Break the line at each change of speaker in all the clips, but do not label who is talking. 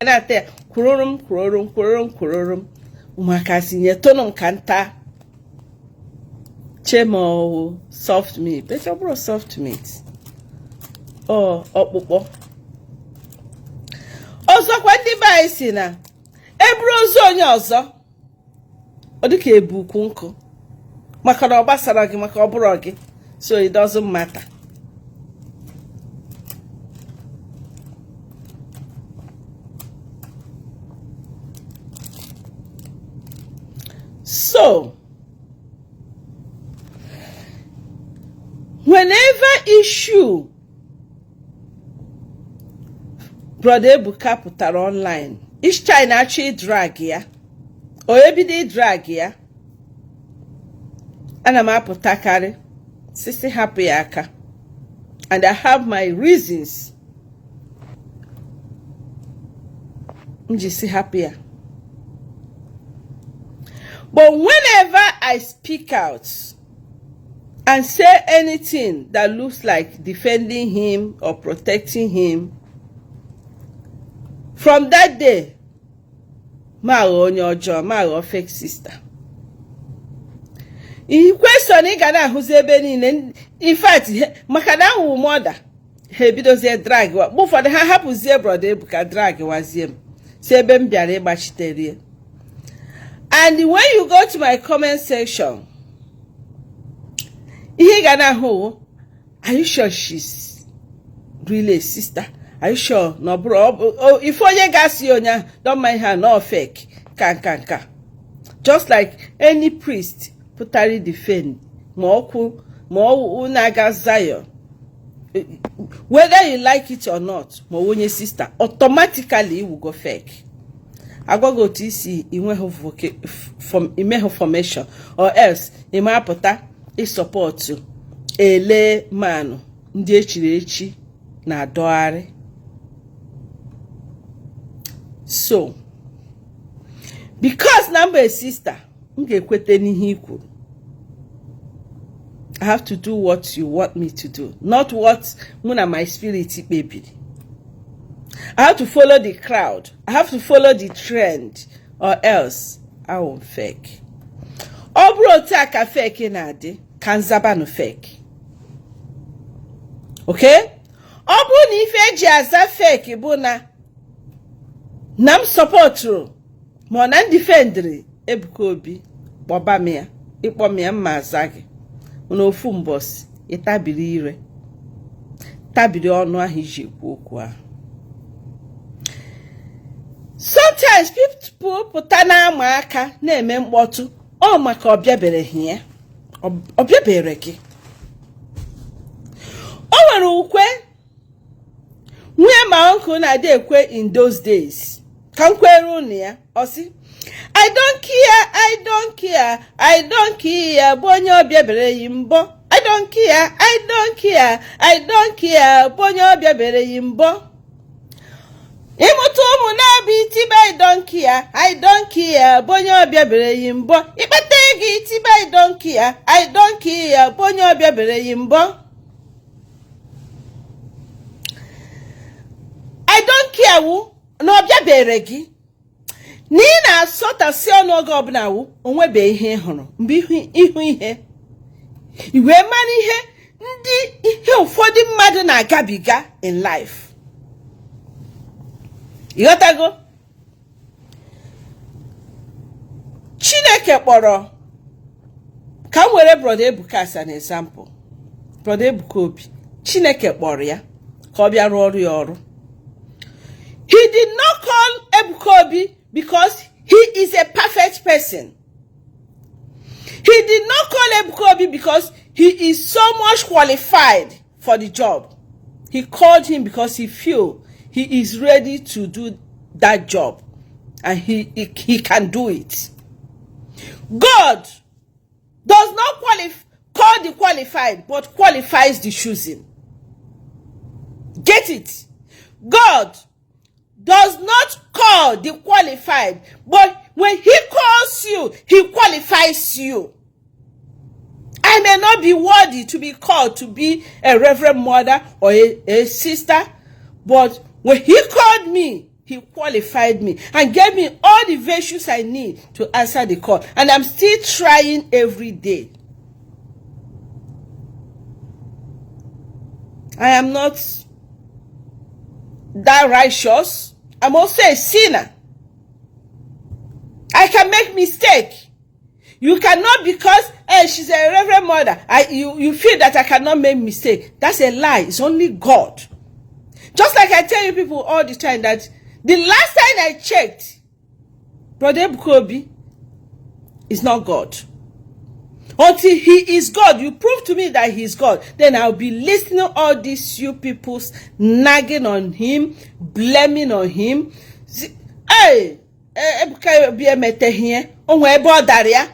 na-ate kwururum ụmụaka si nye tonụ ka nta chemo soft meat but ọ bụrụ soft meat ọkpụkpọ ọzọkwa ndị be anyị si na eburu ozu onye ọzọ ọ dịka ebu ukwu nkụ maka na ọ gbasara gị maka ọ bụrụ gị so it doesn't matter. So whenever issue Brother Ebuka pụtara online, each time actually drag ya or ebido drag ya, ana m apụtakarị sisi hapụ ya aka, and I have my reasons m ji si hapụ ya. But whenever I speak out and say anything that looks like defending him or protecting him, from that day, ma onye ọjọọ, ma fake sister. In question ị ga na-ahụzi ebe niile, in fact, maka na ahụ mother, ha ebidozie drag wa. Ụfọdụ ha hapụzie Brother Ebuka drag wazie m. Si ebe m bịara ịgbachitere. And when you go to my comment section, ihe ga na-ahụ, are you sure she's really a sister? Are you sure? No, bro. If onye gasi onya, don't mind her, no fake. Ka. Just like any priest, putari defend. Mo unaga Zion. Whether you like it or not, mo onye sister, automatically you will go fake. I go to see imeho formation, or else ima pota I support you. Ele manu ndi echi na doare. So, because number a sister, I have to do what you want me to do, not what my spirit baby. I have to follow the crowd. I have to follow the trend, or else I won't fake. Obro taka fake nade, kanzaba no fake. Okay? Obro ni feji aza fake buna. Nam support mo na defendri Ebuka Obi boba mia ikpo mia mma azagi ono ofu mbosi itabiri ire tabiri onu ahu iji ekwu okwu a. Sometimes people puta na ama aka na eme mkpọtụ ọ maka obiabere hie obiabere gị o nwere ukwe nwe ma uncle na dey ekwe in those days. Kankweru niya, osi. I don't care, bonyo biabere yimbo. I don't care, bonyo biabere yimbo. Imutu munabi tiba I don't care, bonyo biabere yimbo. Ipategi tiba I don't care, bonyo biabere yimbo. I don't care wu. No bia beregi ni na sota si onogo obna wu onwebe ihe hụrụ mgbe ihu ihe iwe mani ihe ndị ihe ụfọdụ mmadụ na-agabiga in life. Ịghọtago? Chineke kpọrọ ka m were Brother Ebuka as an example. Brother Ebuka Obi, Chineke kpọrọ ya ka ọ bịa rụọ ọrụ ya ọrụ. He did not call Ebuka Obi because he is a perfect person. He did not call Ebuka Obi because he is so much qualified for the job. He called him because he feel he is ready to do that job and he can do it. God does not call the qualified but qualifies the choosing. Get it? God does not call the qualified, but when he calls you, he qualifies you. I may not be worthy to be called to be a reverend mother or a sister, but when he called me, He qualified me and gave me all the virtues I need to answer the call. And I'm still trying every day. I am not that righteous. I'm also a sinner. I can make mistake. You cannot, because she's a reverend mother, you feel that I cannot make mistake. That's a lie. It's only God. Just like I tell you people all the time that the last time I checked, Brother Ebuka Obi is not God. Until he is God, you prove to me that he is God, then I'll be listening to all these you people nagging on him, blaming on him. Hey, Ebuka Obi emete here, onwe bodaria.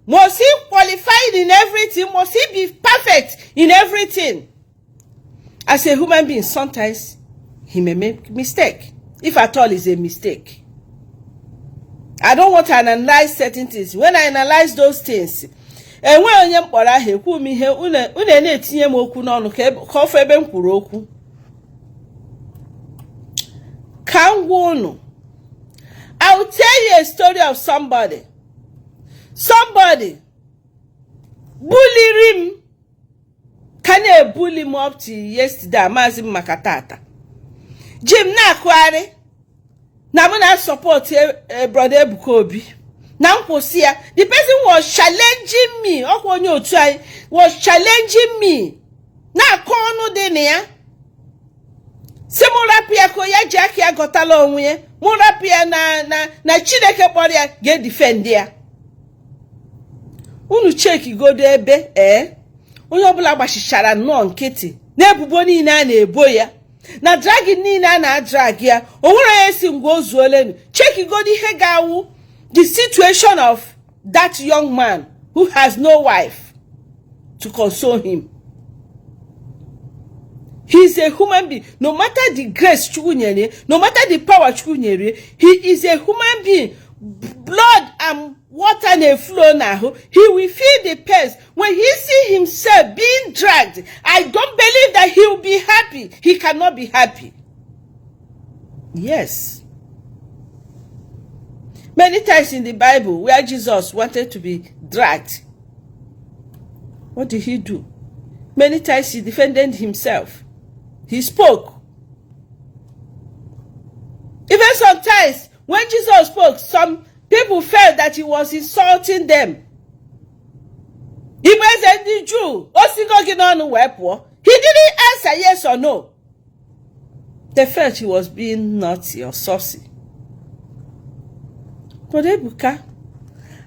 Must he qualified in everything? Must he be perfect in everything? As a human being, sometimes he may make mistake. If at all it's a mistake. I don't want to analyze certain things. When I analyze those things, and when you are here, who me here, unetinye moku no ka ebe nkwuru okwu. I'll tell you a story of somebody. Somebody bully him. Can you bully him up to yesterday? Mazim makatata. Jim na kware. Na mo na support Brother Ebuka Obi. Na mposia, the person was challenging me. Okwonye otu ai was challenging me. Na kono de ne ya. Se mo rapia ko ya jaki agotala onwe. Mo rapia na Chineke kpori ya ge defend ya. Unu check go de ebe onye obula gbashichara no nkiti. Na ebubo niile a na-ebo ya. Na dragi niile na drag ya. Onwere esi ngozuolenu. Check go di ihe gawu the situation of that young man who has no wife to console him. He is a human being. No matter the grace chukunyere, no matter the power chukunyere, he is a human being. Blood and water na flow now. He will feel the pain. When he see himself being dragged, I don't believe that he will be happy. He cannot be happy. Yes. Many times in the Bible where Jesus wanted to be dragged, what did he do? Many times he defended himself. He spoke. Even sometimes when Jesus spoke, some people felt that he was insulting them. He was a Jew. He didn't answer yes or no. They felt he was being naughty or saucy. But Ebuka,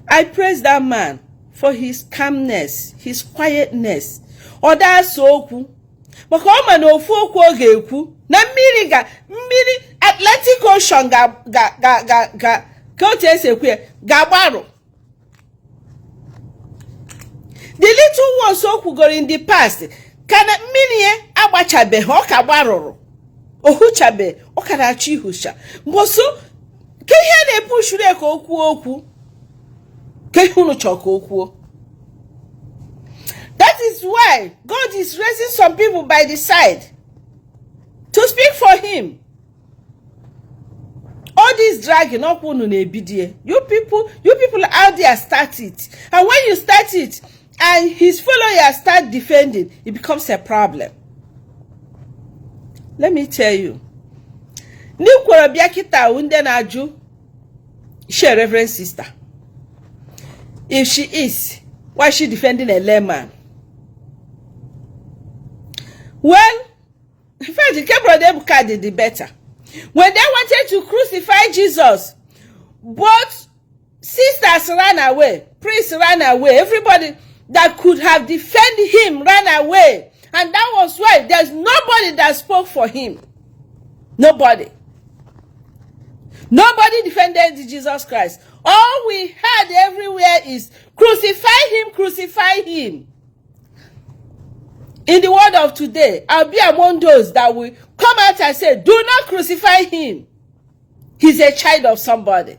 I praise that man for his calmness, his quietness. Or that's so cool. But come on, no folk will na mmiri Atlantic Ocean gabaro. The little ones who go in the past can mmiri agbachabe ho kabaroro. Ohuchabe okarachi husha. Boso ke ihe na push re ko okwu. Ke hunu choko okwu. That is why God is raising some people by the side to speak for him. All this dragging up on ebidie. You people out there start it. And when you start it and his followers start defending, it becomes a problem. Let me tell you. Ni kwara bia kita unde na aju she Rev Sister. If she is, why is she defending a layman? Well, in fact, the Brother Ebuka did the better. When they wanted to crucify Jesus, both sisters ran away, priests ran away, everybody that could have defended him ran away. And that was why there's nobody that spoke for him. Nobody. Nobody defended Jesus Christ. All we heard everywhere is crucify him, crucify him. In the world of today, I'll be among those that will come out and say, do not crucify him. He's a child of somebody.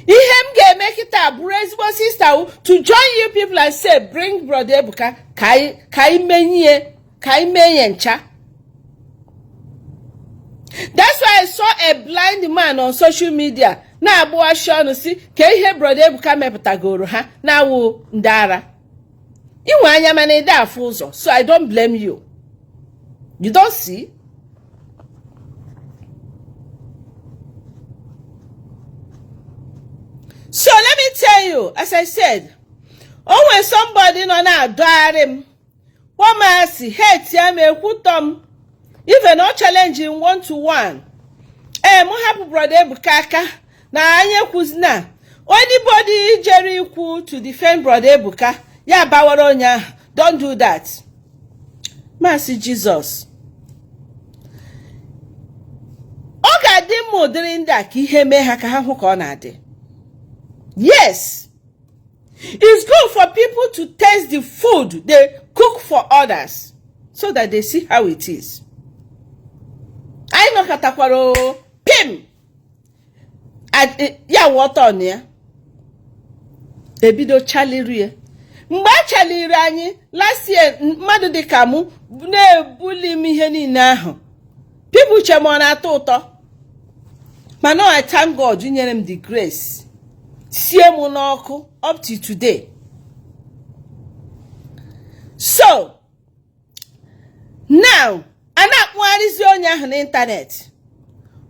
Ihem make it up, raise my sister to join you people and say, bring Brother Ebuka, kai menye ncha. That's why I saw a blind man on social media. Na abu ashonu si ke ihe brother Ebuka meputagoro ha na wo ndara. Inwe anya mana ide afu uzo. So I don't blame you. You don't see? So let me tell you, as I said, when somebody no na adore him, one man see hate him, even no challenging 1-to-1. Mo happy brother Ebuka na anye kuzna. Anybody jerry equal to defend brother Ebuka, ya bawaronya, don't do that. Mercy Jesus. Oga di mo during that ki ihe me ha ka ha hu ka na adi. Yes. It's good for people to taste the food they cook for others so that they see how it is. I know katakwaro pim. Ya water on ya. Ebido chalirie. Mgbe chaliri anyị last year mmadụ dị ka mụ na-ebuli m ihe niile ahụ. People che m na atọ ụtọ. But now I thank God nyere m the grace. Sie m n'ọkụ up to today. So now ana-akpụgharịzi onye ahụ n'ịntanet.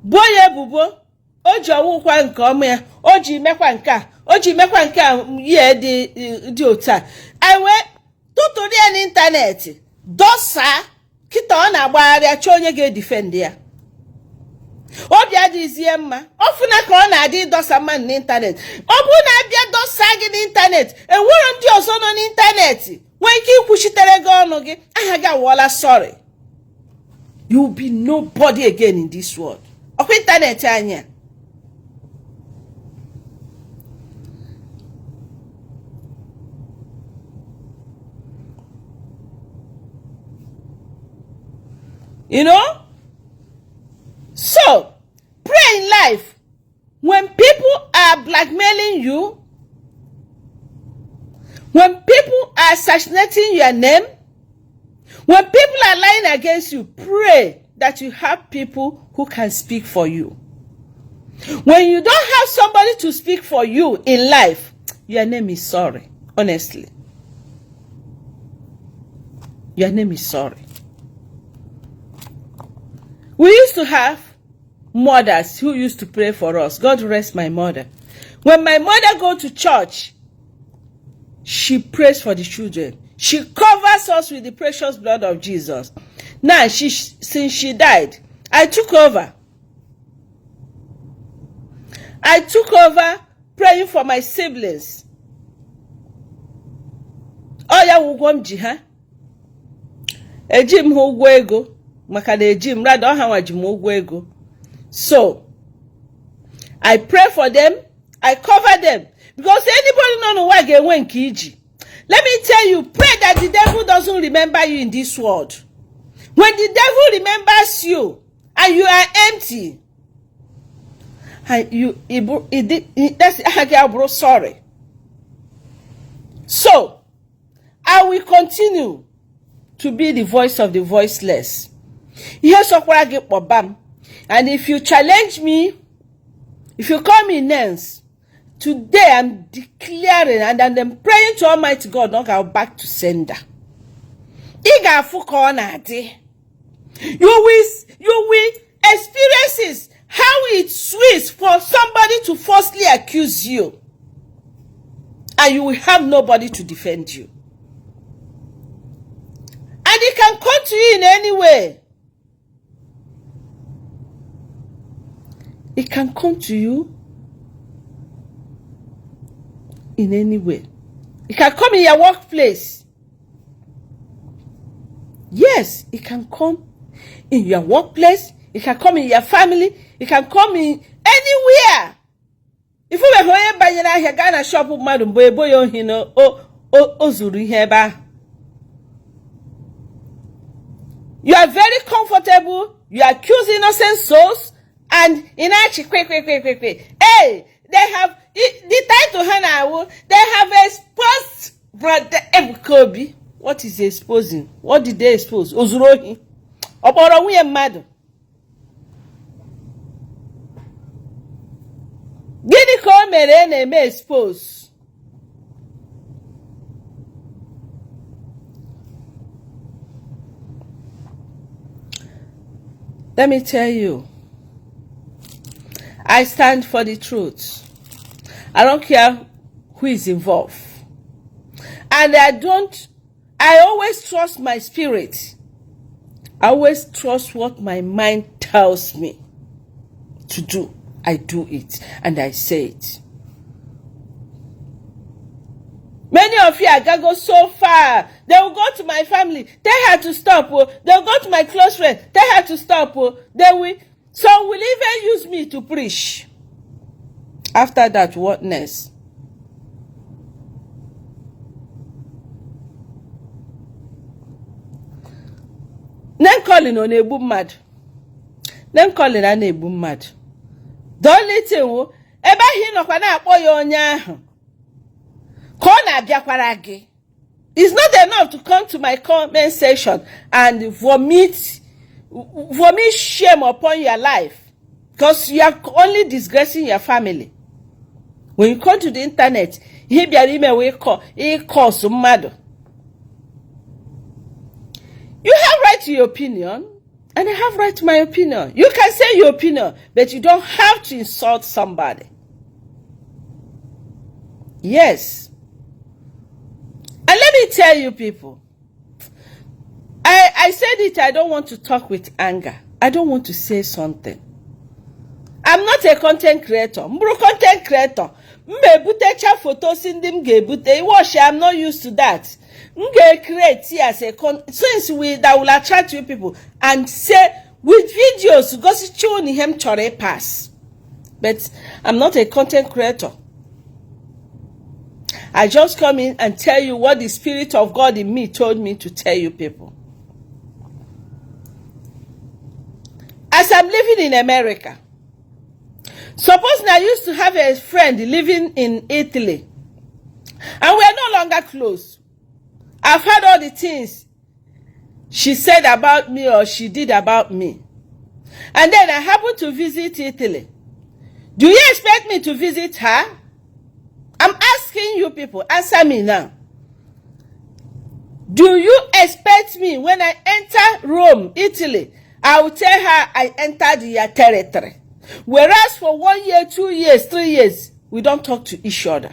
Bo ya ebubo o ji ọwụkwa nke ọma ya, o ji mekwa nke a, o ji mekwa nke a ihe dị otu a. Ewe tụtụrụ ya n'ịntanet dosa kịta ọ na-agbagharị achọ onye ga-edefend ya. Obi adịzie mma ọfụna ka ọ na-adị dosa mma n'ịntanet. Ọ bụ na abịa dosa gị n'ịntanet enwere ndị ọzọ nọ n'ịntanet nwee ike ikwuchitere gị ọnụ gị aha gị awụọla sorry. You will be nobody again in this world. Ọkwa ịntanet anya. You know? So, pray in life. When people are blackmailing you, when people are assassinating your name, when people are lying against you, pray that you have people who can speak for you. When you don't have somebody to speak for you in life, your name is sorry, honestly. Your name is sorry. We used to have mothers who used to pray for us. God rest my mother. When my mother go to church, she prays for the children. She covers us with the precious blood of Jesus. Now, since she died, I took over. I took over praying for my siblings. Oya wugwam ji ha. Ejim ho ugwo ego. Maka na ejim rado ha wajim ugwo ego. So, I pray for them. I cover them. Because anybody know why get when kiji. Let me tell you, pray that the devil doesn't remember you in this world. When the devil remembers you and you are empty, and that's sorry. So, I will continue to be the voice of the voiceless. And if you challenge me, if you call me names, today I'm declaring and I'm praying to Almighty God not go back to sender. You will experience how it sweets for somebody to falsely accuse you, and you will have nobody to defend you. And it can come to you in any way. It can come to you in any way. It can come in your workplace. Yes, it can come in your workplace. It can come in your family. It can come in anywhere. If you were by your Ghana shop with Madam Boy, you know, Zuri Heba. You are very comfortable. You accuse innocent souls. And in actually, quick. Hey, they have the title Hannah. They have exposed brother Ebuka Obi. What is exposing? What did they expose? Ozurohi. Oboro we mad. ka o mere na-eme expose. Let me tell you, I stand for the truth. I don't care who is involved. And I always trust my spirit. I always trust what my mind tells me to do. I do it and I say it. Many of you are going to go so far. They will go to my family. They had to stop. Oh. They will go to my close friends. They had to stop. Oh. Some will even use me to preach. After that, what next? Name calling on a boom mad. Name calling on a boom mad. The only thing, eba hi no kwa na akpo ya onya ahụ. Ko na abiakwara gị. It's not enough to come to my comment section and vomit shame upon your life, because you are only disgracing your family. When you come to the internet, he be call some mad. You have right to your opinion, and I have right to my opinion. You can say your opinion, but you don't have to insult somebody. Yes. And let me tell you people, I said it, I don't want to talk with anger. I don't want to say something. I'm not a content creator. Mbro content creator. Mbebutecha photos in them gebute. Wash, I'm not used to that. Create as a since that will attract you people and say with videos go see chuni him chore pass. But I'm not a content creator. I just come in and tell you what the Spirit of God in me told me to tell you people. As I'm living in America, suppose I used to have a friend living in Italy, and we are no longer close. I've heard all the things she said about me or she did about me. And then I happen to visit Italy. Do you expect me to visit her? I'm asking you people, answer me now. Do you expect me when I enter Rome, Italy, I will tell her I entered your territory? Whereas for 1 year, 2 years, 3 years, we don't talk to each other.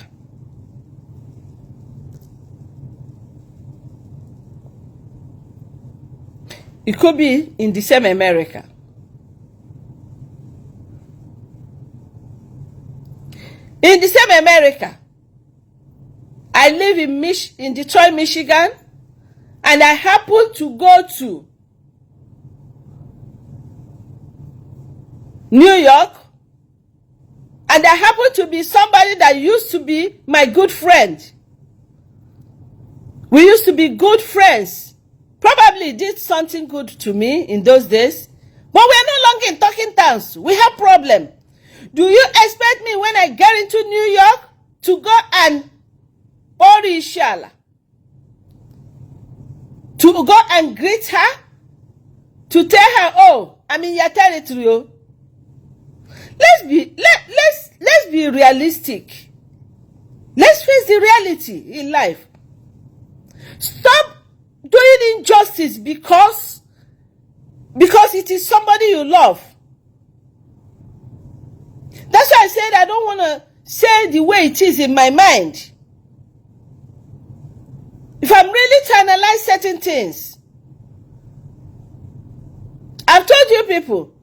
It could be in the same America. In the same America, I live in Detroit, Michigan, and I happen to go to New York, and I happen to be somebody that used to be my good friend. We used to be good friends. Probably did something good to me in those days, but we are no longer in talking terms. We have problem. Do you expect me when I get into New York to go and Orishala, to go and greet her, to tell her, oh, I'm in your territory? Let's be realistic. Let's face the reality in life. Stop doing injustice because it is somebody you love. That's why I said I don't want to say the way it is in my mind. If I'm really to analyze certain things, I've told you people,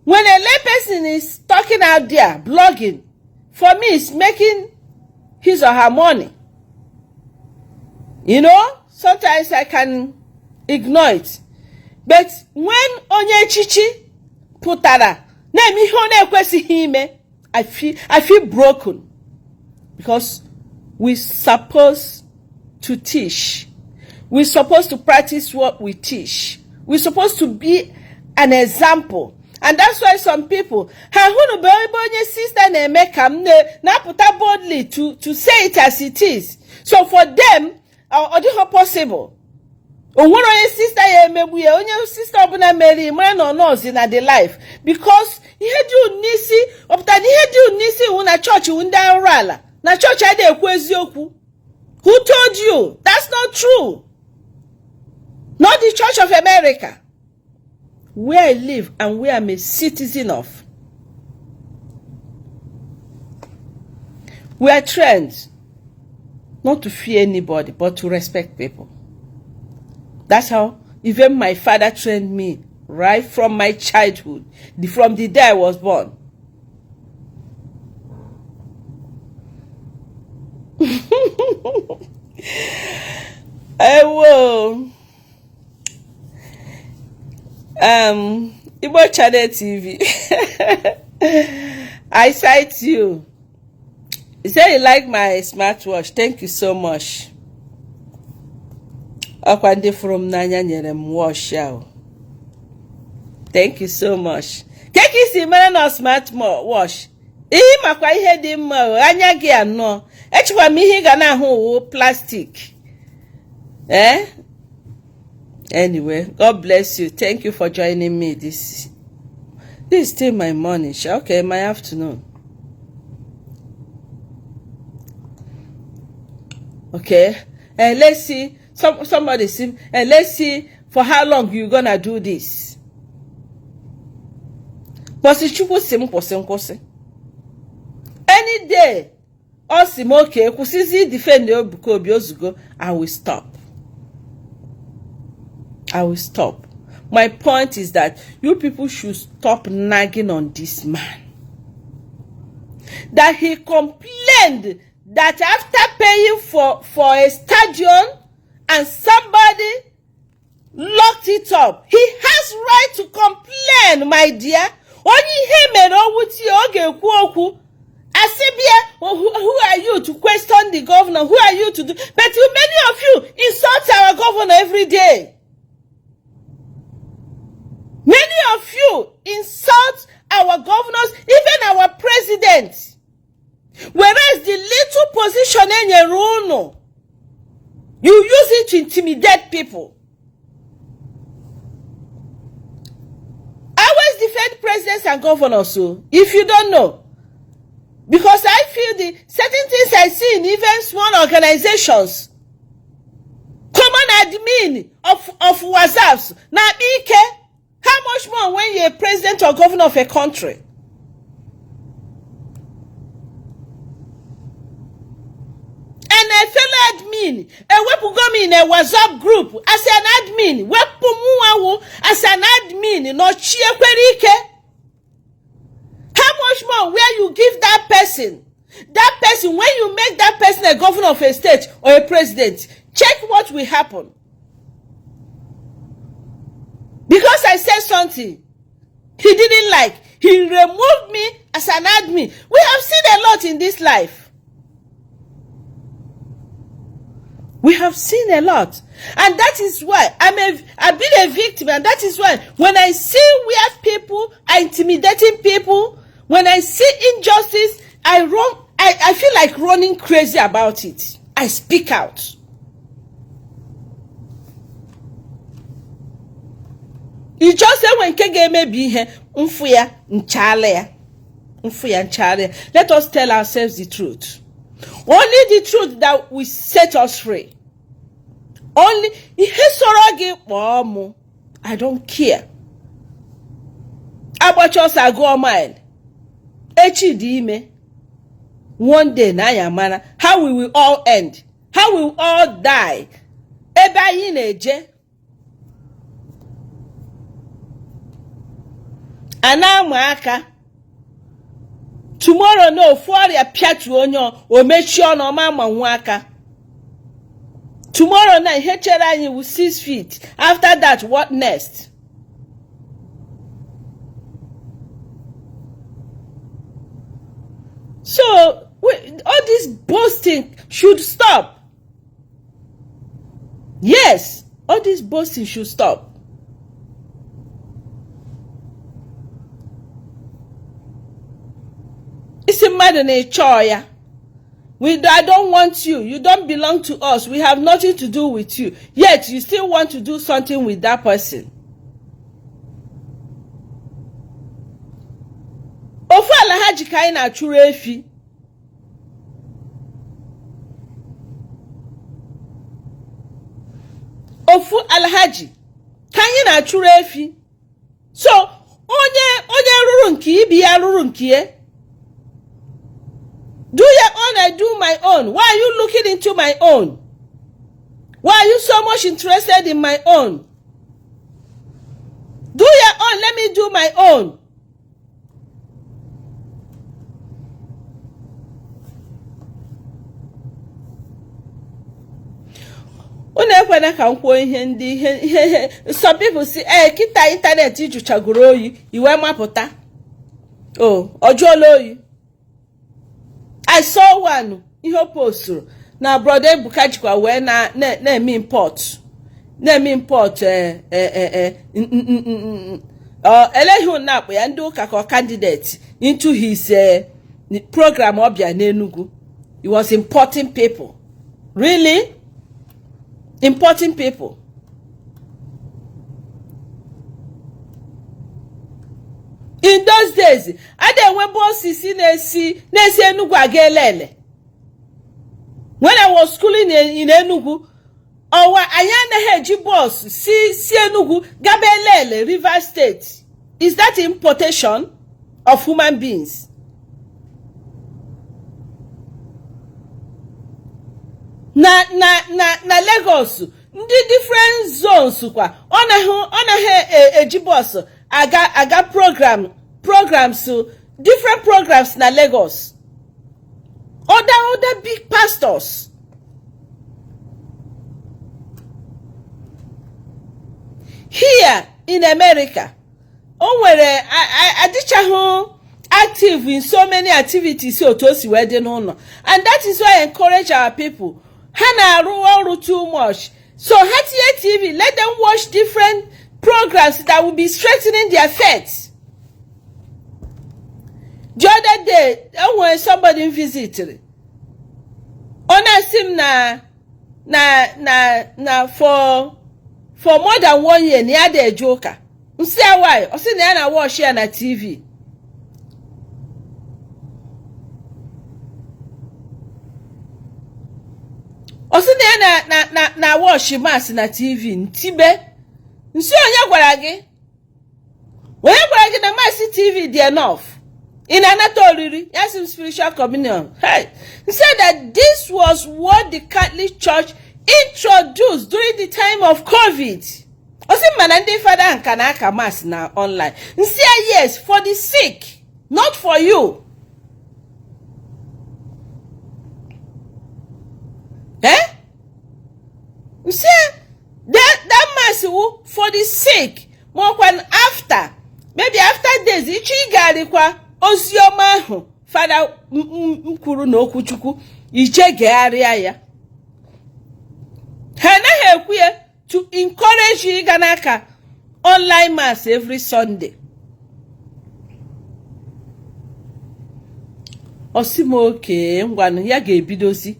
when a layperson is talking out there, blogging, for me it's making his or her money. You know, sometimes I can ignore it. But when onye chichi putara, I feel broken, because we're supposed to teach. We're supposed to practice what we teach. We're supposed to be an example. And that's why some people sister boldly to say it as it is. So for them, possible. onye sister ya emegbu ya, onye sister ọbụla mere mara na ọnọzi na the life, because ihe dị unisi ọpụtara ihe dị unisi wụ na church wụ ndị arụ ala na church adịghị ekwu eziokwu. Who told you? That's not true. Not the Church of America, where I live and where I'm a citizen of. We are trained not to fear anybody, but to respect people. That's how even my father trained me right from my childhood, from the day I was born. Whoa. Igbo Channel TV. I cite you. You say you like my smartwatch. Thank you so much. Akwande from Nanya nyerem wash out. Thank you so much. Keki si mere no smartwatch. Ihe makwa ihe dị mma anya gị anọ. Echikwa m ihe ga na ahụ plastic. Anyway, God bless you. Thank you for joining me. This is still my morning. Okay, my afternoon. Okay. Let's see. Somebody see. Let's see for how long you gonna do this. Any day, okay, defend Ebuka Obi Ozugo, I will stop. I will stop. My point is that you people should stop nagging on this man. That he complained that after paying for a stadium and somebody locked it up, he has right to complain, my dear. Only him and Ogu Asibia, who are you to question the governor? Who are you to do? But many of you insult our governor every day. Many of you insult our governors, even our president. Whereas the little position in your own, you use it to intimidate people. I always defend presidents and governors, so if you don't know. Because I feel the certain things I see in even small organizations. Common admin of WhatsApps. Now, Ike, how much more when you're a president or governor of a country? And a fellow admin, a wepu go in a WhatsApp group as an admin, wepu muawu as an admin, no chiekwerike. How much more where you give that person, when you make that person a governor of a state or a president, check what will happen. Because I said something he didn't like, he removed me as an admin. We have seen a lot in this life. We have seen a lot. And that is why I've been a victim, and that is why when I see where people are intimidating people, when I see injustice, I feel like running crazy about it. I speak out. You just say when kege may be here, unfuya nchale. Let us tell ourselves the truth. Only the truth that will set us free. Only I don't care. About us I go on mine. One day na yamana, how we will all end? How we will all die? Eba yineje. Anamaka. Tomorrow no for ya piatu onyo o mechi ono mama nwaka. Tomorrow night Hecheranyi will 6 feet. After that, what next? So all this boasting should stop. Yes, all this boasting should stop. It's a matter of choice. I don't want you. You don't belong to us. We have nothing to do with you. Yet you still want to do something with that person. Ofu Alhaji ka anyị na-achụrụ efi. Ofu Alhaji ka anyị na-achụrụ efi. So onye ruru nke ibi ya ruru nke ya. Do your own, I do my own. Why are you looking into my own? Why are you so much interested in my own? Do your own, let me do my own. Some people say, kita internet ijuchagoro oyi, iwe mapụta. Oh, ojolo oyi. I saw one ihe post na brother Ebuka jikwa wee na-eme import elehu na akpọ ya ndị ụka ka candidate into his program ọbịa n'Enugu. He was importing people. Really? Importing people. In those days, I didn't want bosses in Enugu agelele. When I was schooling in Enugu, ayana heji boss si Enugu gabelele River State. Is that importation of human beings? Na Lagos, the different zones kwa. Ona eji boss. Aga programs different programs na Lagos. Other big pastors. Here in America, onwere adichahu active in so many activities so to si wedding honor. And that is why I encourage our people. Hana aru too much. So HTA TV, let them watch different programs that will be strengthening their faith. The other day, when somebody visited, honest him for more than 1 year, near the joker. See why? I see na watch here na TV. I see na watch mass na TV. Ntibe. Nsi onye gwara gị na Mercy TV dị enough in Anatoliri, yes, in spiritual communion. Hey, he said that this was what the Catholic Church introduced during the time of COVID. Osi manande father and kanaka mass now online. Nsi yes, for the sick, not for you. Eh? Nsi that mass for the sick, more when after, maybe after days, ichi garikwa ozioma ahụ Father mkwuru na okwuchukwu ije gegharịa ya. Ha naghị ekwu ya to encourage you ịga n'aka online mass every Sunday. Osimoke ngwanụ ya ga-ebidozi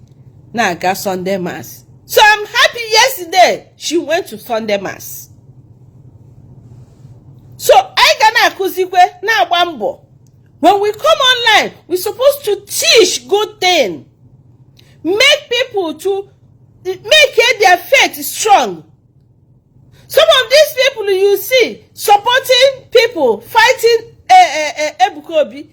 na-aga Sunday mass. So I'm happy yesterday she went to Sunday mass. So I gana akuzikwe na agba mbọ. When we come online, we're supposed to teach good thing. Make people to make their faith strong. Some of these people you see supporting people fighting Ebuka Obi.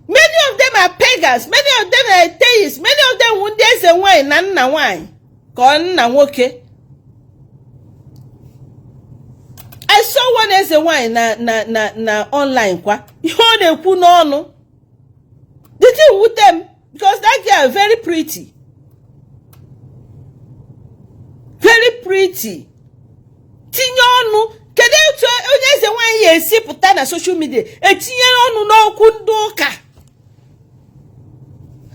Many of them are pagans. Many of them are atheists. Many of them won't dance and wine. Nana wine. Gone na woke. I saw one as a wine na online kwa. You dey put no. The thing with them because that girl very pretty. Very pretty. Tinye onu kede otu onye eze nwanyị ya esi pụta na social media etinye onu n'okwu ndị ụka.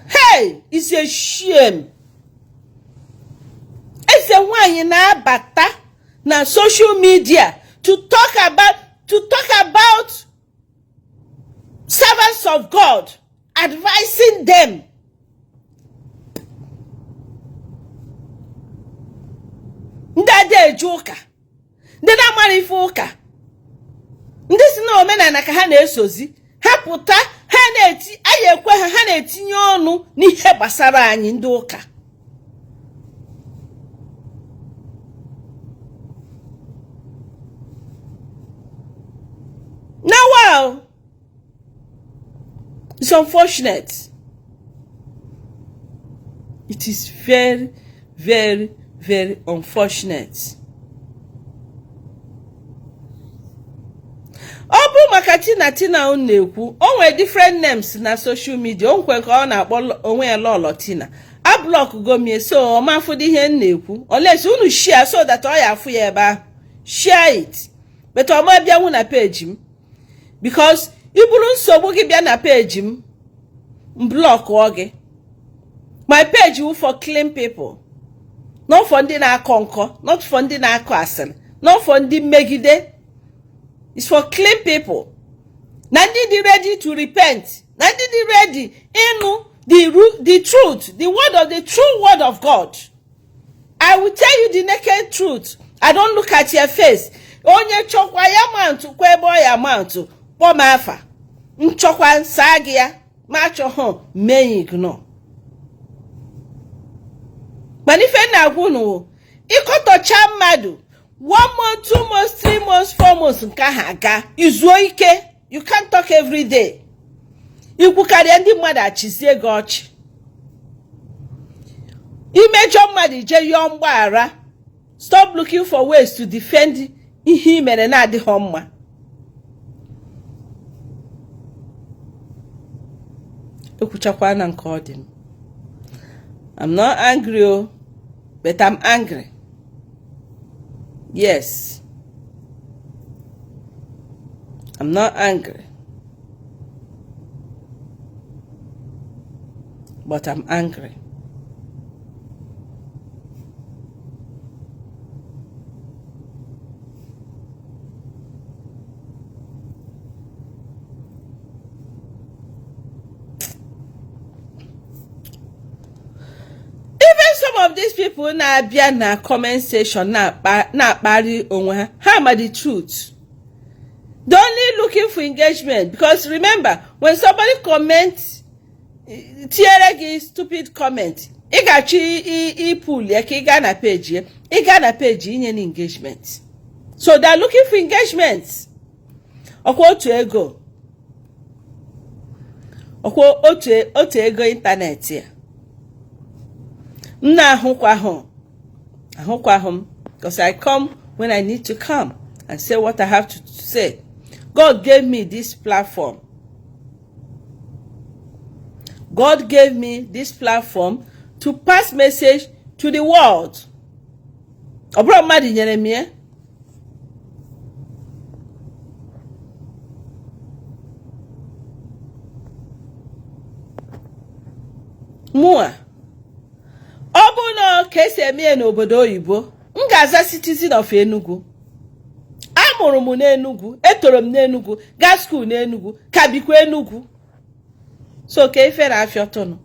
Hey, it's a shame. Eze nwanyị na-abata na social media to talk about servants of God, advising them. na-eje ụka, ndị na-amara ife ụka, ndị si na omenala ka ha na-esozi, ha pụta ha na-eti anyị ekwe ha na-etinye ọnụ n'ihe gbasara anyị ndị ụka. Now, wow, it's unfortunate. It is very, very, very unfortunate. Ọ bụ maka Tina unu na-ekwu, o nwere different names na social media, o nkwe ka ọ na-akpọ onwe ya Lolo Tina. A block gomie, so ọ ma afụ ihe m na-ekwu. Unless unu share so that ọ ya afụ ya ebe ahụ. Share it. But ọ ma bịanwu na page m. Because iburu nsogbu gị bịa na page m, block gị. My page is for clean people. Not for ndị na-akọ nkọ, not for ndị na-akọ asịrị, not for ndị megide. It's for clean people. Na ndị dị ready to repent. Na ndị dị ready ịnụ the truth, the word of the true word of God. I will tell you the naked truth. I don't look at your face. Onye chọkwa ya mount kwa ebe ọ ya mount kpọ m afa. Nchọkwa nsa gị ya ma achọghọ mee ignore. Mana ife na-agwụ nụ ịkọtọcha mmadụ 1 month, 2 months, 3 months, 4 months nke ahụ aga izuo ike. You can't talk every day. Ikwu karịa ndị mmadụ achizie gị ọchị. Imejọ mmadụ je yọọ mgbaghara. Stop looking for ways to defend ihe i mere na-adịghị mma. Ekwuchakwa na nke ọ dị m. I'm not angry, but I'm angry. Yes. I'm not angry, but I'm angry. Some of these people na abia na comment section na akpari onwe ha. Ha ma the truth. They're only looking for engagement, because remember, when somebody comments tiere stupid comment, ị gachi pull ya ka ị ga na page ya, ị ga na page inye na engagement. So they're looking for engagement. Okwo otu ego internet ya. Nna ahụkwa ahụ because I come when I need to come and say what I have to say. God gave me this platform. God gave me this platform to pass message to the world. Obro mmadụ nyere m ya. Mụa ọ bụ na ka esi eme n'obodo oyibo, m ga-aza citizen of Enugu. Amụrụ m n'Enugu, etoro m n'Enugu, gaa school n'Enugu, ka bikwa Enugu. So ka ife na afịa ọtọ nọ.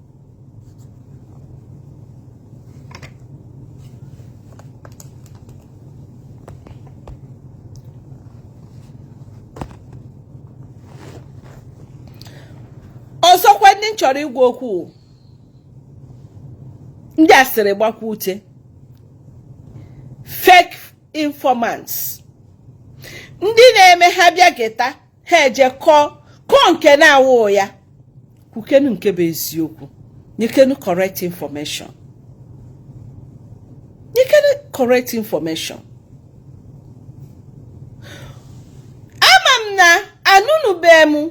Ọzọkwa ndị chọrọ igwe okwu, ndị asịrị gbakwa ute, fake informants, ndị na-eme ha bịa geta ha eje kọọ nke na-awụ ya, kwukenu nke bụ eziokwu, nyekenu correct information, ama m na anụnụbe m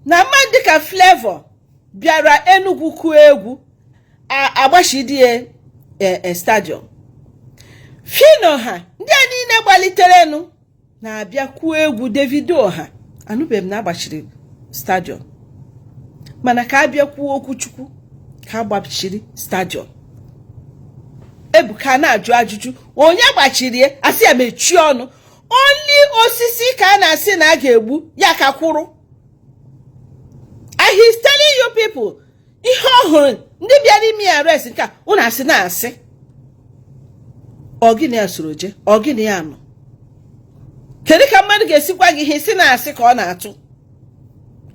na mmadụ dịka Flavor bịara Enugu kụọ egwu agbashidie stadium. Fino ha ndị a niile gbaliterenu na-abịa kwuo egwu Davido ha anụbe m na agbachiri stadium, mana ka abịa kwuo okwu Chukwu ka agbachiri stadium. Ebuka na-ajụ ajụjụ onye gbachiri asị ya mechie ọnụ, only osisi ka a na-asị na a ga-egbu ya ka kwụrụ. And he's telling you people ihe ọhụrụ ndị bịara ime arrest nke unu asị na-asị. Ogini asuroje, ogini ano. Kedu ka mmadụ ga-esikwa gị ihe si na asị ka ọ na-atụ?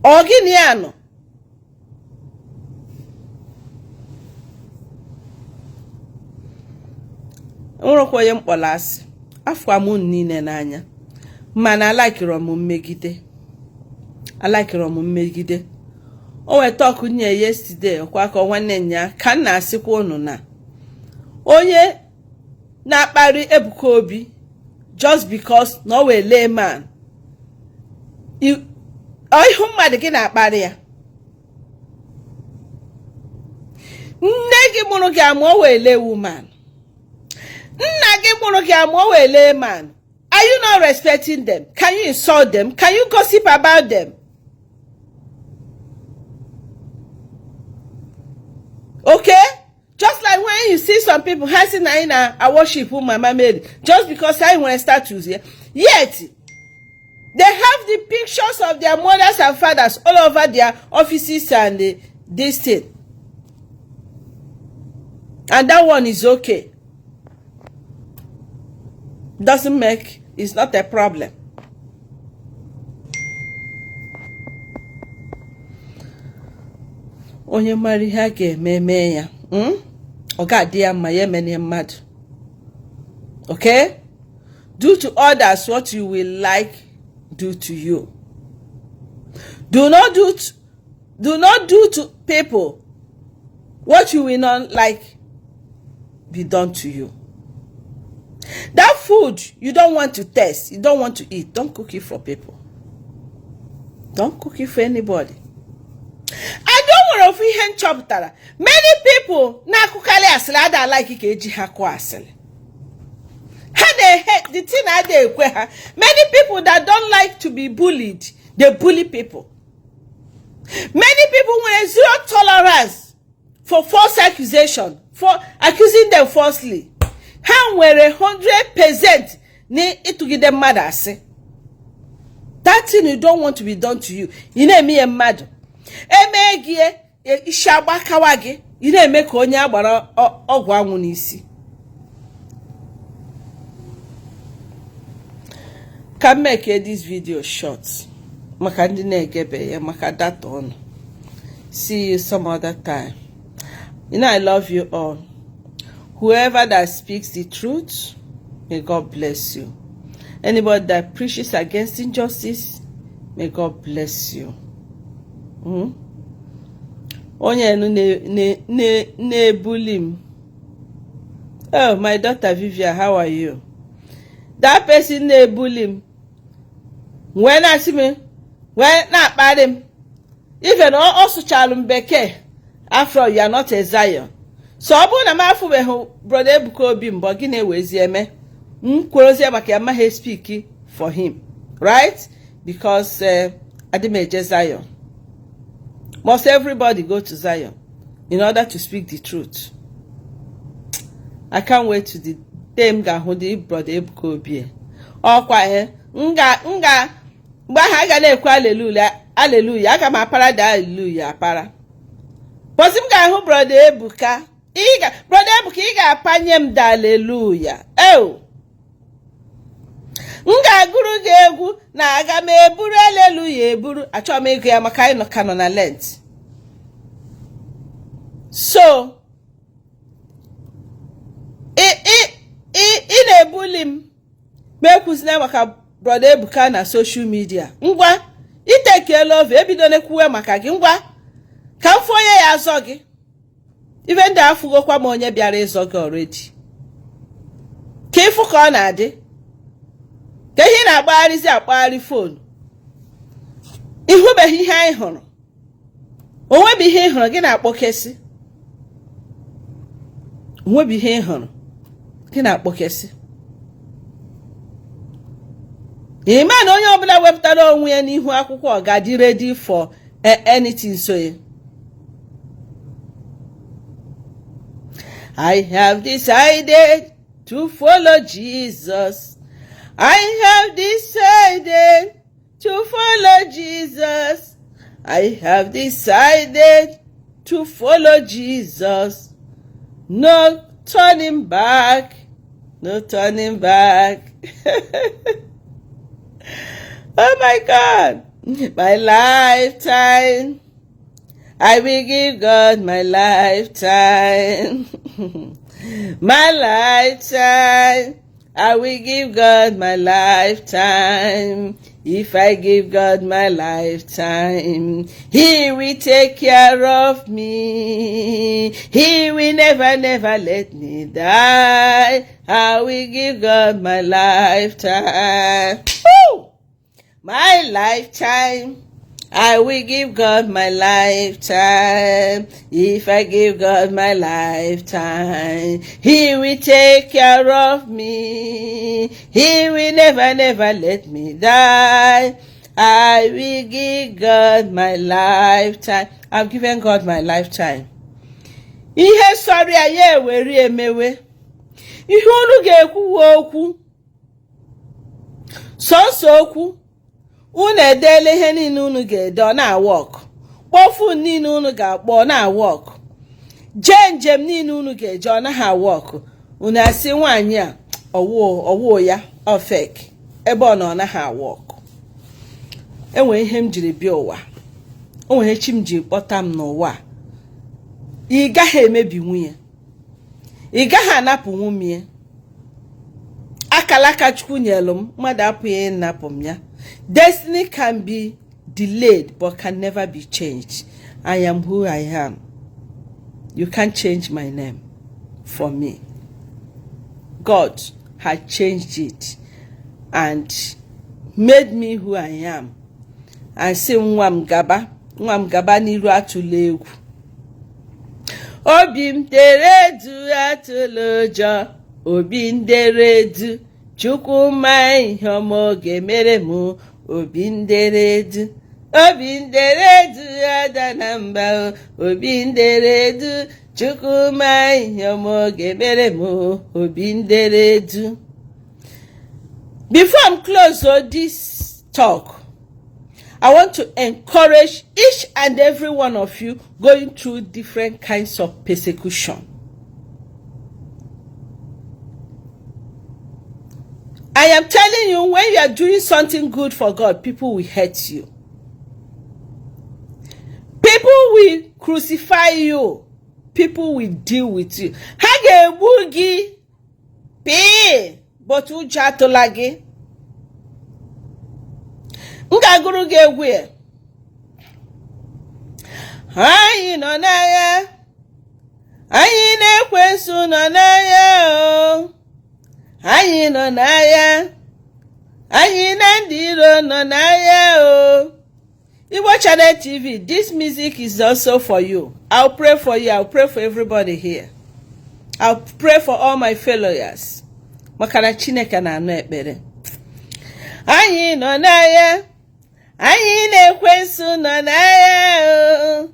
Ogini ano. Nwụrụkwa onye mkpọrọ asị. Afọ amụ niile n'anya. Mana alakịrọ m mmegide. O weta ọkụ nye yesterday ọkwa ka nwanne nya ka nna asịkwa unu na onye na-akparị Ebuka Obi just because no we layman. Ihu mmadụ gị na-akparị ya. Nne gị mụrụ gị amụọ wee lay woman. Nna gị mụrụ gị amụọ wee layman. Are you not respecting them? Can you insult them? Can you gossip about them? Okay? Just like when you see some people hashing I worship who Mama Mary just because I want to start here. Yet they have the pictures of their mothers and fathers all over their offices and this thing. And that one is okay. Doesn't make, it's not a problem. Onye mari ha ga-eme ya. Ọ ga-adị ya mma ya emene mmadụ. Okay? Do to others what you will like do to you. Do not do to people what you will not like be done to you. That food you don't want to taste, you don't want to eat, don't cook it for people. Don't cook it for anybody. I don't want to ihe nchọpụtara. Many people na-akụkarị asịrị ada like ka eji ha kụọ asịrị. Ha na-hate the thing a na-ekwe ha. Many people that don't like to be bullied, they bully people. Many people with zero tolerance for false accusation, for accusing them falsely. Ha nwere 100% ni itugide mmadụ asị. That thing you don't want to be done to you. You na-eme ya mmadụ. Eme gị isi agbakawa gị. You na-eme ka onye agbara ọgwụ anwụ n'isi. Can make this video short. Maka ndị na-egebe ya maka data ọnụ. See you some other time. You know I love you all. Whoever that speaks the truth, may God bless you. Anybody that preaches against injustice, may God bless you. Onye enu ne-bully m. Oh, my daughter Vivian, how are you? That person ne-bully m. When I see me, when not bad him, even also Charlum Beke, after you are not a Zion. So ọ bụrụ na m afụ behu brother Ebuka Obi mbọ gị na-ewezi eme kwurozie maka ma he speak for him, right? Because Adimeje Zion. Must everybody go to Zion in order to speak the truth? I can't wait to the day m ga-ahụ the brother Ebuka Obi. Ọkwa nga mgbe ha ga na-ekwu hallelujah aga m apara da hallelujah apara. But m ga-ahụ brother Ebuka brother Ebuka ị ga-apanye m da hallelujah. M ga-agụrụ gị egwu na aga m eburu hallelujah eburu. Achọrọ m ego ya maka anyị nọ na Lent. So ị na-ebuli m mekwuzina maka brother Ebuka na social media. Ngwa itekele over ebido na-ekwuwe maka gị. Ngwa ka m fonye ya azọ gị. Even though afugokwa m onye bịara ịzọ gị already. Ka ịfụ ka ọ na-adị. Ka ihe na-agbagharịzi akpagharị phone. Ihubeghị ihe anyị hụrụ. Onwebi ihe ị hụrụ gị na-akpọkesị. Onwebi ihe ị hụrụ gị na-akpọkesị. Ịma na onye ọbụla wepụtara onwe ya n'ihu akwụkwọ ọ ga-adị ready for anything so ya. I have decided to follow Jesus. I have decided to follow Jesus. I have decided to follow Jesus. No turning back. no turning back. Oh my God, my lifetime, I will give God my lifetime. My lifetime, I will give God my lifetime. If I give God my lifetime, He will take care of me. He will never, never let me die. I will give God my lifetime. Woo! My lifetime, I will give God my lifetime. If I give God my lifetime, He will take care of me. He will never, never let me die. I will give God my lifetime. I've given God my lifetime. Ihe sorry aye weri emewe. Ihe unu ga-ekwu okwu. Sọsọ okwu. Unu edele ihe niile unu ga-ede ọ na-awọk. Kpofu niile unu ga-akpọ ọ na-awọk. Jee njem niile unu ga-eje ọ na-awọk. Unu asị nwaanyị a ọwụ ya ọ fake ebe ọ na ọ na-awọk. Enwe ihe m jiri bịa ụwa. Onwe ihe chi m ji kpọta m n'ụwa. Ị gaghị emebi nwunye. Ị gaghị anapụ nwunye. Akalaka Chukwu nyelu m mmadụ apụghị ịnapụ m ya. Destiny can be delayed but can never be changed. I am who I am. You can't change my name for me. God had changed it and made me who I am. And say nwa m gaba n'iru atụla egwu. Obi m dere edu atụla ụjọ. Obi m dere edu. Chukwu ma ihe ọma oge mere m. Obi m dere edu. Obi m dere edu ada na mba. Obi m dere edu. Chukwu ma ihe ọma oge mere m. Obi m dere edu. Before I'm close on this talk, I want to encourage each and every one of you going through different kinds of persecution. I am telling you, when you are doing something good for God, people will hate you. People will crucify you. People will deal with you. Hage bugi pe but uja tolage. Nga guru ge egwe. Anyị nọ n'agha. Anyị na-ekwensu nọ n'agha o. Anyị nọ n'agha. Anyị na ndị iro nọ n'agha o. Igbo Channel TV, this music is also for you. I'll pray for you. I'll pray for everybody here. I'll pray for all my followers. Makana Chineke na-anụ ekpere. Anyị nọ n'agha. Anyị na-ekwensu nọ n'agha o.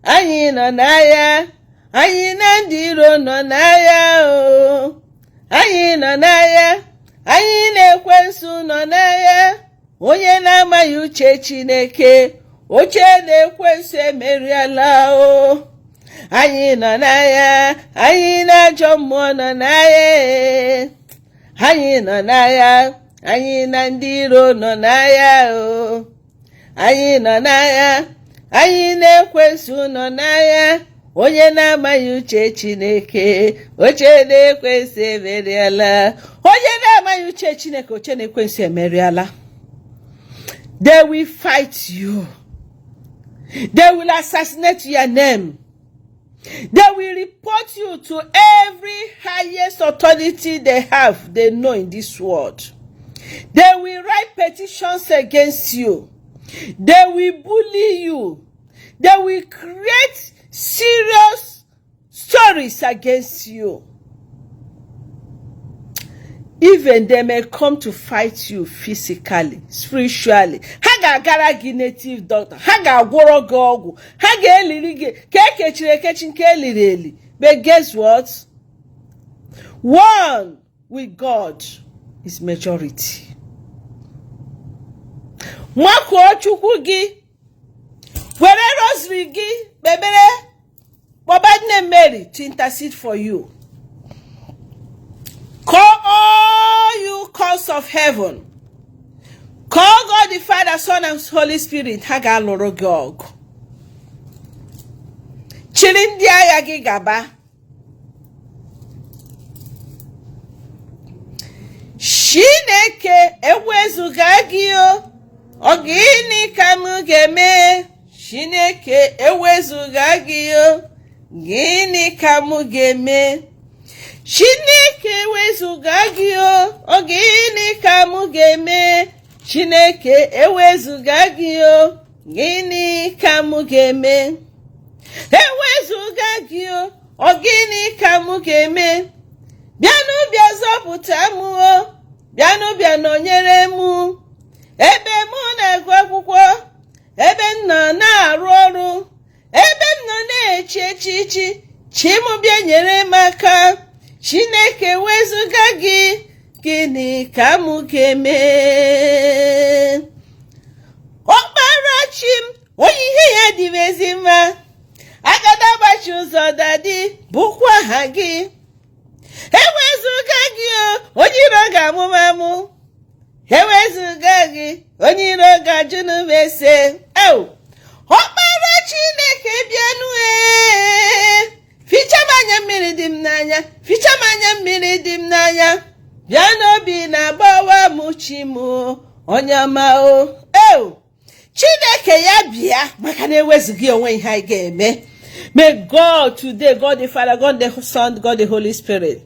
Anyị nọ n'agha. Anyị na ndị iro nọ n'agha o. Anyị nọ n'agha. Anyị na-ekwensu nọ n'agha. Onye na-amaghị uche Chineke, oche na-ekwensu emeriela o. Anyị nọ n'agha. Anyị na-ajọ mmụọ nọ n'agha. Anyị nọ n'agha. Anyị na ndị iro nọ n'agha o. Anyị nọ n'agha. Anyị na-ekwensu nọ n'agha. Onye na-amaghị uche Chineke, oche na-ekwensu emeriela. Onye na-amaghị uche Chineke, oche na-ekwensu emeriela. They will fight you. They will assassinate your name. They will report you to every highest authority they know in this world. They will write petitions against you. They will bully you. They will create serious stories against you. Even they may come to fight you physically, spiritually. Ha ga-agara gị native doctor. Ha ga-agwọrọ gị ọgwụ. Ha ga-eliri gị ka ekechiri ekechi nke eliri eli. But guess what? One with God is majority. Nwakuo Chukwu gị. Were rosary gị. Bebere. Baba nne Mary to intercede for you. Call courts of heaven. Call God the Father, Son, and Holy Spirit. Ha ga-alụrụ gị ọgụ. Chiri ndị agha gị gaba. Chineke ewezuga gị o. Ọ gịnị ka m ga-eme? Chineke ewezuga gị o. Gịnị ka m ga-eme? Chineke ewezuga gị o. Ọ gịnị ka m ga-eme? Chineke ewezuga gị o. Gịnị ka m ga-eme? Ewezuga gị o. Ọ gịnị ka m ga-eme? Bịanụ bịa zọpụta m o. Bịanụ bịa nọnyere m. Ebe m na-agụ akwụkwọ, ebe m nọ na-arụ ọrụ, ebe m nọ na-echi echichi, chi m bịa nyere m aka. Chineke wezuga gị, gịnị ka m ga-eme? Ọkpara chi m, onye ihe ya dị m ezi mma, agadabachi ụzọ dadi bụkwa aha gị. Ewezuga gị o, onye iro ga-amụma mụ. Ewezuga gị, onye iro ga-ajụ m ese. Ọkpara Chineke bịanụ ficha m anya mmiri dị m n'anya, ficha m anya mmiri dị m n'anya. Bịa n'obi na-agbawa m chi m onye ọma o. Chineke ya bịa maka na ewezuga onwe ihe anyị ga-eme. May God today, God the Father, God the Son, God the Holy Spirit,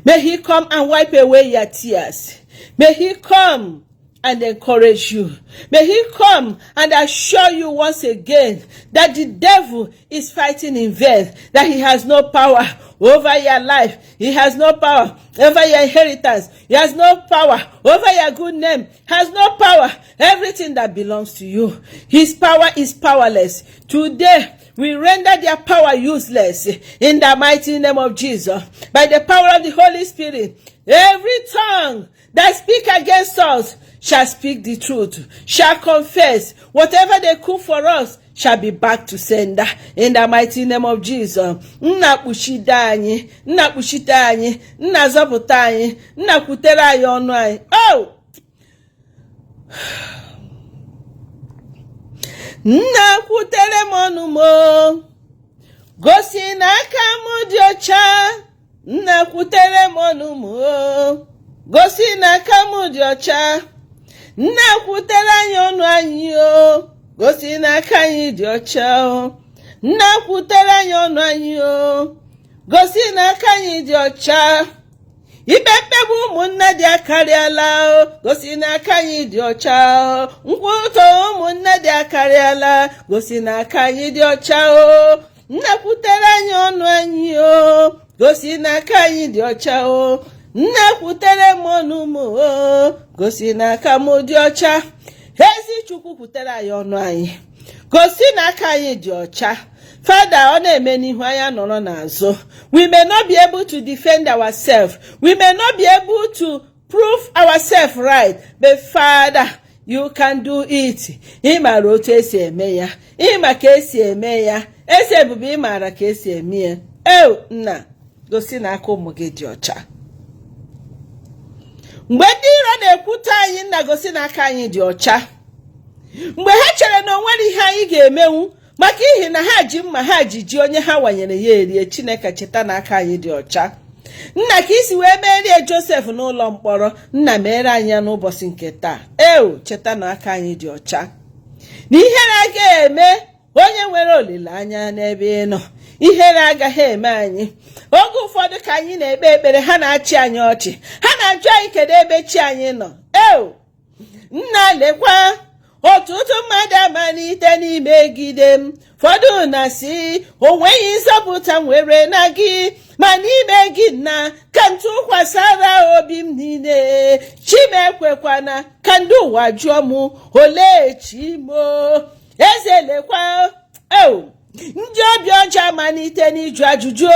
may He come and wipe away your tears. May He come and encourage you. May He come and assure you once again that the devil is fighting in vain, that he has no power over your life. He has no power over your inheritance. He has no power over your good name. He has no power. Everything that belongs to you. His power is powerless. Today, we render their power useless in the mighty name of Jesus. By the power of the Holy Spirit, every tongue that speak against us shall speak the truth, shall confess. Whatever they cook for us shall be back to sender in the mighty name of Jesus. Nna kpuchite anyị, nna kpuchite anyị, nna zọpụta anyị, nna kwutere anyị ọnụ anyị. Nna kwutere m ọnụ m, gosi na aka m dị ọcha. Nna kwutere m ọnụ m, gosi na aka m dị ọcha. Nna kwutere anyị ọnụ anyị o, gosi na aka anyị dị ọcha o. Nna kwutere anyị ọnụ anyị o, gosi na aka anyị dị ọcha. Ikpe mkpegbu ụmụnne dị akarịala o, gosi na aka anyị dị ọcha o. Nkwutọ ụmụnne dị akarịala, gosi na aka anyị dị ọcha o. Nna kwutere anyị ọnụ anyị o, gosi na aka anyị dị ọcha o. Nna kwutere m ọnụ m o, gosi na aka m dị ọcha. Ezi Chukwu kwutere anyị ọnụ anyị, gosi na aka anyị dị ọcha. Father, ọ na-eme n'ihu anya nọrọ n'azụ. We may not be able to defend ourselves. We may not be able to prove ourselves right. But Father, you can do it. Ị maara otu esi eme ya. Ị ma ka esi eme ya. Esi ebube ị maara ka esi eme ya. Nna, gosi na aka ụmụ gị dị ọcha. Mgbe ndị iro na-ekwute anyị, nna gosi na aka anyị dị ọcha. Mgbe ha chere na onwere ihe anyị ga-emenwu, maka ihi na ha ji mma ha ji onye ha wanyere ya erie, Chineke cheta na aka anyị dị ọcha. Nna ka isi wee merie Joseph n'ụlọ mkpọrọ, nna mere anyị ya n'ụbọchị nke taa. Cheta na aka anyị dị ọcha. Na ihere agaghị eme onye nwere olileanya n'ebe ị nọ. Ihere agaghị eme anyị. Oge ụfọdụ ka anyị na-ekpe ekpere, ha na-achị anyị ọchị. Ha na-ajụ anyị kedu ebe chi anyị nọ. Nna lekwa, ọtụtụ mmadụ amalite n'imegide m. Ụfọdụ na-asị o nweghị nzọpụta nwere na gị, ma n'ime gị nna ka m tụkwasara obi m niile. Chi m ekwekwana ka ndị ụwa jụọ m olee chi m. Eze lekwa, ndị obi ọjọọ amalite n'ịjụ ajụjụ.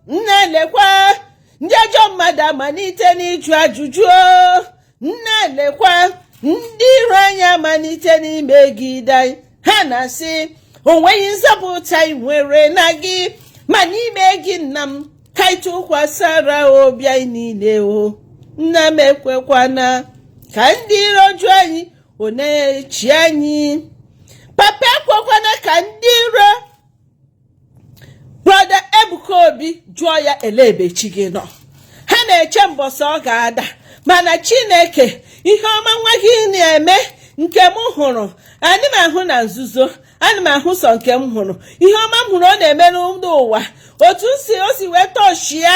Nna lekwa, ndị ajọ mmadụ amalite n'ịjụ ajụjụ. Nna lekwa, ndị iro anyị amalite n'imegide anyị. Ha na-asị o nweghị nzọpụta ị nwere na gị, ma n'ime gị nna m ka ị tụkwasara obi anyị niile o. nna m ekwekwana ka ndị iro jụọ anyị onye chi anyị. Papa ekwekwana ka ndị iro brother Ebuka Obi jụọ ya ele ebe chi gị nọ. Ha na-eche mbọsị ọ ga-ada, mana Chineke ihe ọma nwa gị na-eme nke m hụrụ, anyị m ahụ na nzuzo, ana m ahụ sọ nke m hụrụ, ihe ọma m hụrụ ọ na-eme n'ụwa, otu o si wee touchia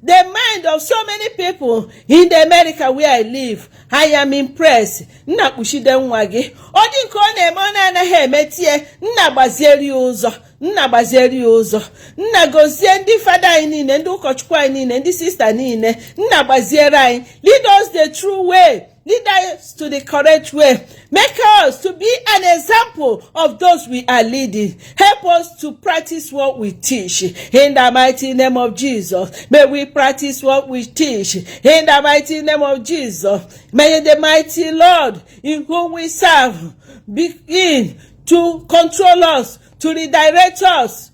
the mind of so many people in the America where I live. I am impressed. Nna kpuchide nwa gị, ọ dị nke ọ na-eme ọ na-anaghị emetie, nna gbazieri ụzọ, nna gbazieri ụzọ, nna gozie ndị fada anyị niile, ndị ụkọchukwu anyị niile, ndị sista niile, nna gbaziere anyị, lead us the true way, lead us to the correct way, make us to be an example of those we are leading. Help us to practice what we teach in the mighty name of Jesus. May we practice what we teach in the mighty name of Jesus. May the mighty Lord in whom we serve begin to control us, to redirect us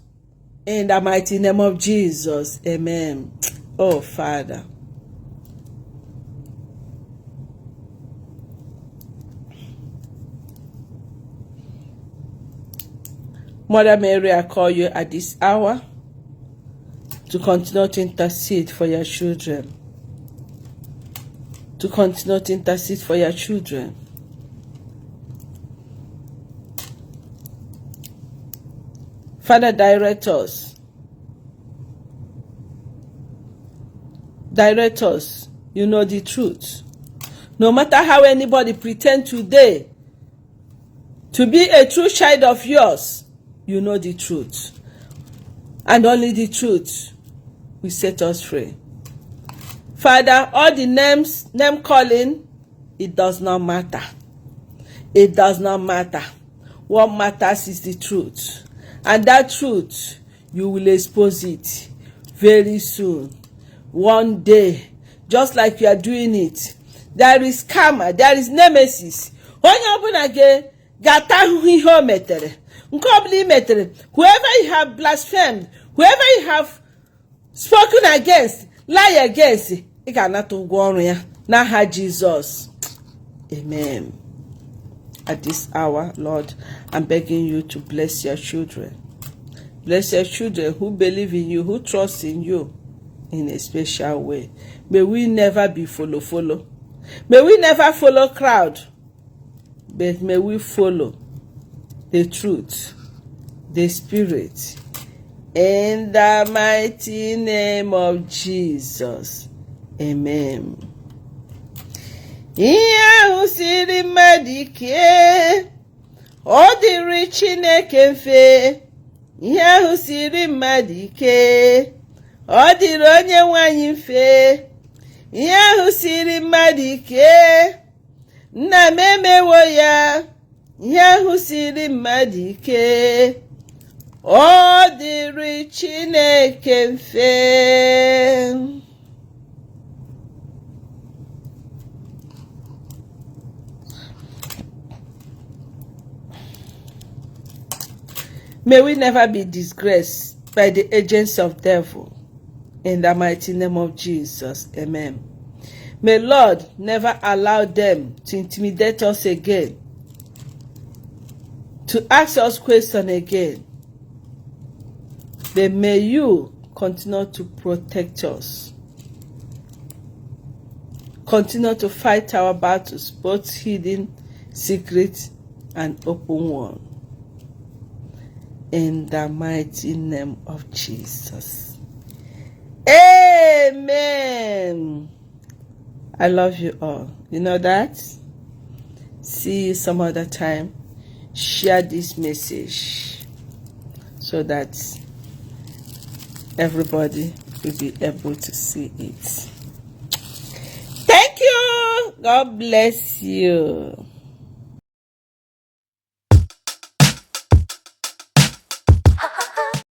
in the mighty name of Jesus. Amen. Oh Father, Mother Mary, I call you at this hour to continue to intercede for your children. To continue to intercede for your children. Father, direct us. Direct us. You know the truth. No matter how anybody pretend today to be a true child of yours, you know the truth. And only the truth will set us free. Father, all the name calling, it does not matter. It does not matter. What matters is the truth. And that truth, you will expose it very soon. One day, just like you are doing it, there is karma, there is nemesis. Onye ọbụla ga-ata ahụhụ ihe o metere. Nke ọbụla i metere, whoever you have blasphemed, whoever you have spoken against, lie against, ị ga-anata ụgwọ ọrụ ya n'aha Jesus. Amen. At this hour, Lord, I'm begging you to bless your children. Bless your children who believe in you, who trust in you in a special way. May we never be follow. May we never follow crowd, but may we follow the truth, the Spirit. In the mighty name of Jesus. Amen. Ihe ahụ siri mmadụ ike, ọ dịrị Chineke mfe. Ihe ahụ siri mmadụ ike, ọ dịrị onye nwanyị mfe. Ihe ahụ siri mmadụ ike, nna m emewo ya. Ihe ahụ siri mmadụ ike, ọ dịrị Chineke mfe. May we never be disgraced by the agents of devil. In the mighty name of Jesus. Amen. May Lord never allow them to intimidate us again, to ask us questions again. But may you continue to protect us. Continue to fight our battles, both hidden, secret, and open one. In the mighty name of Jesus. Amen. I love you all. You know that? See you some other time. Share this message so that everybody will be able to see it. Thank you. God bless you.